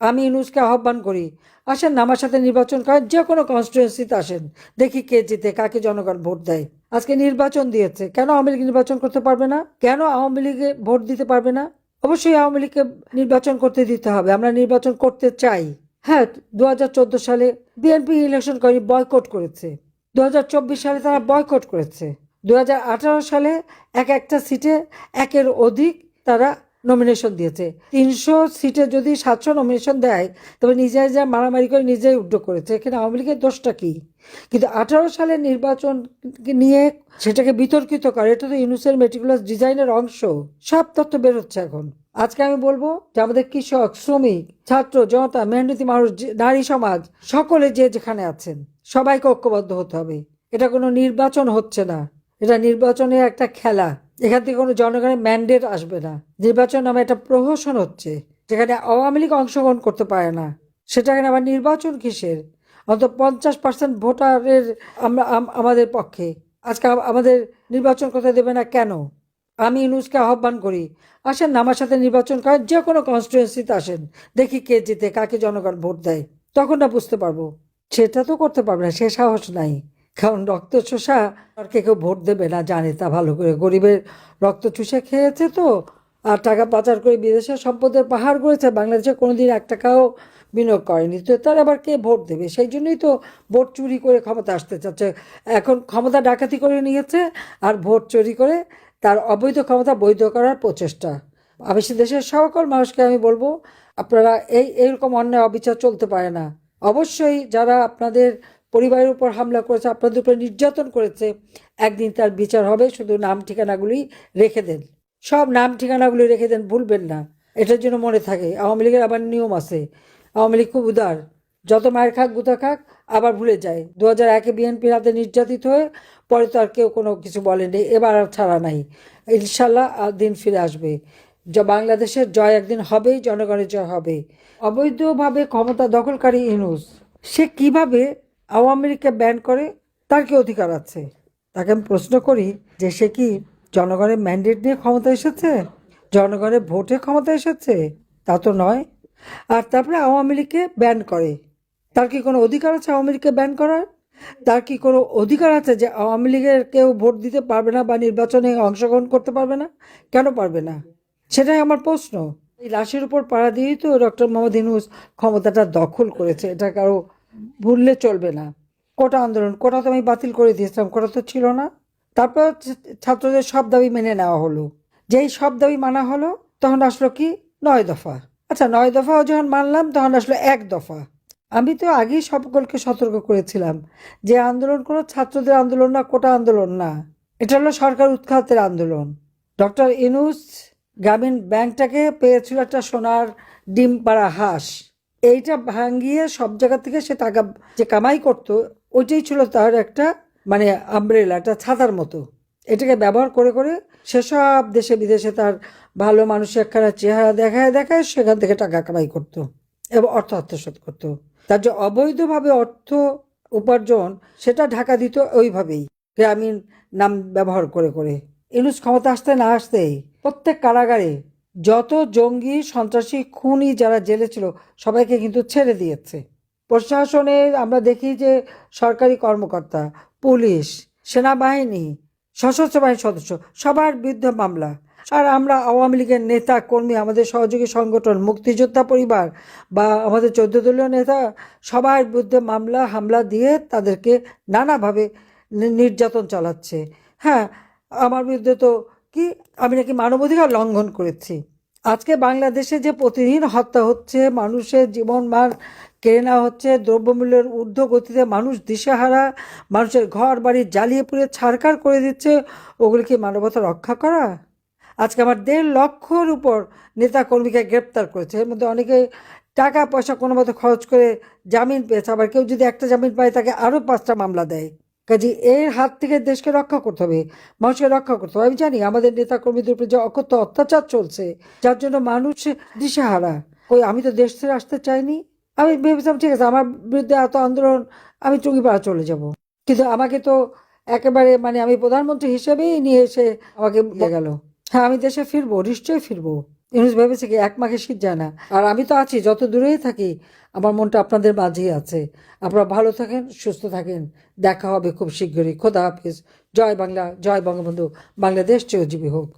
আমি ইউনূসকে আহ্বান করি, আসেন না আমার সাথে নির্বাচন করেন, যে কোনো কনস্টিটুয়েন্সিতে আসেন, দেখি কে জিতে, কাকে জনগণ ভোট দেয়। আজকে নির্বাচন দিয়েছে, কেন আওয়ামী লীগ নির্বাচন করতে পারবে না? কেন আওয়ামী লীগে ভোট দিতে পারবে না? অবশ্যই আওয়ামী লীগকে নির্বাচন করতে দিতে হবে, আমরা নির্বাচন করতে চাই। হ্যাঁ, 2014 সালে বিএনপি ইলেকশন করে বয়কট করেছে, 2024 সালে তারা বয়কট করেছে, 2018 সালে একটা সিটে একের অধিক তারা নমিনেশন দিয়েছে। 300 সিটে যদি 700 নমিনেশন দেয়, তবে নিজেরা যা মারামারি করে নিজেই উদ্যোগ করেছে, এখানে আওয়ামী লীগের দোষটা কি? কিন্তু 18 সালের নির্বাচন নিয়ে সেটাকে বিতর্কিত করে, এটা তো ইউনূসের মেটিকুলাস ডিজাইনের অংশ। সব তথ্য বেরোচ্ছে এখন। আজকে আমি বলবো যে আমাদের কৃষক, শ্রমিক, ছাত্র জনতা, মেহনতি মানুষ, নারী সমাজ, সকলে যে যেখানে আছেন সবাইকে ঐক্যবদ্ধ হতে হবে। এটা কোনো নির্বাচন হচ্ছে না, এটা নির্বাচনের একটা খেলা। এখান থেকে কোনো জনগণের ম্যান্ডেট আসবে না। নির্বাচন নামে একটা প্রহসন হচ্ছে, যেখানে আওয়ামী লীগ অংশগ্রহণ করতে পারে না, সেটাখানে আবার নির্বাচন কিসের? অন্তত 50% ভোটারের আমরা আমাদের পক্ষে। আজকে আমাদের নির্বাচন করতে দেবে না কেন? আমি ইউনূসকে আহ্বান করি, আসেন না আমার সাথে নির্বাচন করেন, যে কোনো কনস্টিটুয়েন্সিতে আসেন, দেখি কে জিতে, কাকে জনগণ ভোট দেয়। তখন না বুঝতে পারবো। সেটা তো করতে পারবে না, সে সাহস নাই। কারণ রক্ত চোষা আর কেউ ভোট দেবে না জানে, তা ভালো করে। গরিবের রক্ত চুষে খেয়েছে তো, আর টাকা পাচার করে বিদেশে সম্পদের পাহাড় করেছে, বাংলাদেশে কোনোদিন 1 টাকাও বিনিয়োগ করেনি, তো তার আবার কে ভোট দেবে? সেই জন্যই তো ভোট চুরি করে ক্ষমতা আসতে চাচ্ছে। এখন ক্ষমতা ডাকাতি করে নিয়েছে, আর ভোট চুরি করে তার অবৈধ ক্ষমতা বৈধ করার প্রচেষ্টা। আমি সে দেশের সকল মানুষকে আমি বলবো, আপনারা এইরকম অন্যায় অবিচার চলতে পারে না। অবশ্যই যারা আপনাদের পরিবারের উপর হামলা করেছে, আপনাদের উপর নির্যাতন করেছে, একদিন তার বিচার হবে। শুধু নাম ঠিকানাগুলি রেখে দেন, সব নাম ঠিকানাগুলি রেখে দেন, ভুলবেন না। এটার জন্য মনে থাকে আওয়ামী লীগের আবার নিয়ম আছে। আওয়ামী লীগ খুব উদার, যত মায়ের খাক গুতা খাক আবার ভুলে যায়। 2001-এ বিএনপির হাতে নির্যাতিত হয়ে পরে তো আর কেউ কোনো কিছু বলেনি, এবার আর ছাড়া নাই। ইনশাল্লাহ দিন ফিরে আসবে, বাংলাদেশের জয় একদিন হবেই, জনগণের জয় হবে। অবৈধভাবে ক্ষমতা দখলকারী ইউনূস, সে কিভাবে আওয়ামী লীগকে ব্যান করে? তার কি অধিকার আছে? তাকে আমি প্রশ্ন করি যে সে কি জনগণের ম্যান্ডেট নিয়ে ক্ষমতা এসেছে, জনগণের ভোটে ক্ষমতা এসেছে? তা তো নয়। আর তারপরে আওয়ামী লীগকে ব্যান করে। তার কি কোনো অধিকার আছে আওয়ামী লীগকে ব্যান করার? তার কি কোনো অধিকার আছে যে আওয়ামী লীগের কেউ ভোট দিতে পারবে না বা নির্বাচনে অংশগ্রহণ করতে পারবে না? কেন পারবে না? সেটাই আমার প্রশ্ন। এই লাশের উপর পাড়া দিয়েই তো ডক্টর মোহাম্মদ ইউনূস ক্ষমতাটা দখল করেছে, এটা কারো ভুললে চলবে না। কোটা আন্দোলন, কোটা তো আমি বাতিল করে দিয়েছিলাম, কোটা তো ছিল না। তারপর ছাত্রদের সব দাবি মেনে নেওয়া হলো। যেই সব দাবি মানা হলো, তখন আসলো কি? 9 দফা। আচ্ছা, 9 দফাও যখন মানলাম, তখন আসলো 1 দফা। আমি তো আগেই সকলকে সতর্ক করেছিলাম যে আন্দোলন কোনো ছাত্রদের আন্দোলন না, কোটা আন্দোলন না, এটা হলো সরকার উৎখাতের আন্দোলন। ডক্টর ইউনূস গ্রামীণ ব্যাংকটাকে পেয়েছিল একটা সোনার ডিম পাড়া হাঁস। এইটা ভাঙিয়ে সব জায়গা থেকে সে টাকা যে কামাই করতো, ওইটাই ছিল তার একটা মানে আমব্রেলা, একটা ছাতার মতো। এটাকে ব্যবহার করে করে সেসব দেশে বিদেশে তার ভালো মানুষের একখানা চেহারা দেখায় দেখায় সেখান থেকে টাকা কামাই করতো এবং অর্থ আত্মসাৎ করতো। তার যে অবৈধভাবে অর্থ উপার্জন, সেটা ঢাকা দিত ওইভাবেই, গ্রামীণ নাম ব্যবহার করে করে। ইউনূস ক্ষমতা আসতে না আসতেই প্রত্যেক কারাগারে যত জঙ্গি, সন্ত্রাসী, খুনি যারা জেলে ছিল, সবাইকে কিন্তু ছেড়ে দিয়েছে। প্রশাসনের আমরা দেখি যে সরকারি কর্মকর্তা, পুলিশ, সেনাবাহিনী, সশস্ত্র বাহিনীর সদস্য, সবার বিরুদ্ধে মামলা। আর আমরা আওয়ামী লীগের নেতা কর্মী, আমাদের সহযোগী সংগঠন, মুক্তিযোদ্ধা পরিবার বা আমাদের 14 দলীয় নেতা, সবার বিরুদ্ধে মামলা হামলা দিয়ে তাদেরকে নানাভাবে নির্যাতন চালাচ্ছে। হ্যাঁ, আমার বিরুদ্ধে তো কি, আমি নাকি মানবাধিকার লঙ্ঘন করেছি। আজকে বাংলাদেশে যে প্রতিদিন হত্যা হচ্ছে, মানুষের জীবন মান কেড়ে নেওয়া হচ্ছে, দ্রব্যমূল্যের ঊর্ধ্ব গতিতে মানুষ দিশেহারা, মানুষের ঘর বাড়ি জ্বালিয়ে পুড়িয়ে ছারখার করে দিচ্ছে, ওগুলি কি মানবতা রক্ষা করা? আজকে আমার 1.5 লক্ষর উপর নেতা কর্মীকে গ্রেপ্তার করেছে, এর মধ্যে অনেকে টাকা পয়সা কোনো মতো খরচ করে জামিন পেয়েছে, আবার কেউ যদি একটা জামিন পায় তাকে আরও 5টা মামলা দেয়। কাজে এর হাত থেকে দেশকে রক্ষা করতে হবে, মানুষকে রক্ষা করতে হবে। আমি জানি আমাদের নেতা কর্মীদের উপর যে অকথ্য অত্যাচার চলছে, যার জন্য মানুষ দিশেহারা। আমি তো দেশ ছেড়ে আসতে চাইনি। আমি ভেবেছিলাম ঠিক আছে, আমার বিরুদ্ধে এত আন্দোলন, আমি টুঙ্গিপাড়া চলে যাব। কিন্তু আমাকে তো একেবারে মানে আমি প্রধানমন্ত্রী হিসেবেই নিয়ে এসে আমাকে দিয়ে গেল। হ্যাঁ, আমি দেশে ফিরবো, নিশ্চয়ই ফিরবো। ইউনুস ভেবেছে কি 1 মাঘে শীত যায় না? আর আমি তো আছি, যত দূরেই থাকি আমার মনটা আপনাদের মাঝেই আছে। আপনারা ভালো থাকেন, সুস্থ থাকেন। দেখা হবে খুব শীঘ্রই। খোদা হাফেজ। জয় বাংলা, জয় বঙ্গবন্ধু। বাংলাদেশ চিরজীবী হোক।